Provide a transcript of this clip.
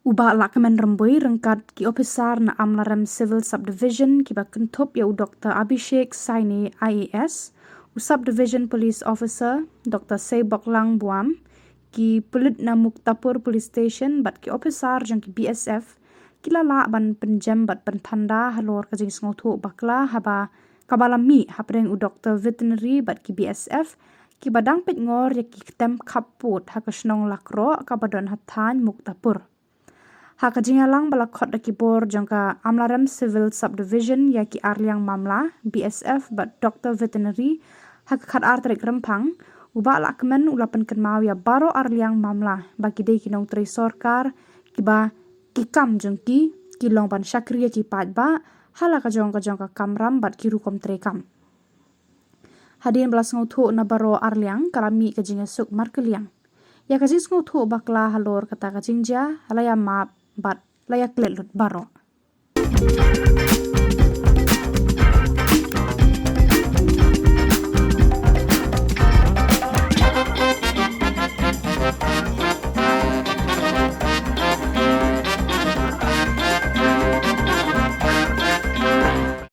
Uba lakman rembui rengkat ki officer na Amlaram Civil Subdivision ki bakentop ya Dr. Abhishek Saini IAS, Subdivision Police Officer Dr. Sebok Lang Buam ki pulit na Muktapur Police Station bat ki officer jang ki BSF kilala ban penjam bat pentanda halor kajing sngotu bakla haba kabalami hapreng u Dr. Veterinary bat ki BSF ki badang pet ngor ya ki tem kaput hakasnong lakro kabadon hatan Muktapur. Haka jingalang balakot da kibor jangka Amlaram Civil Subdivision ya ki Arliang Mamla BSF bat Dr. Veterinary haka kat artrik rempang uba lakmen ulapan kenmau ya baro Arliang Mamla bagi dei kinong tri sorkar kiba kikam jengki kilong ban syakriya ki padba halaka jongka kamram bat kirukom trekam. Hadin belas ngotu na baro Arliang kalami kajinga suk markeliang. Ya kajing ngotu bakla halor kata kajingja halaya map bat layak lelut baro.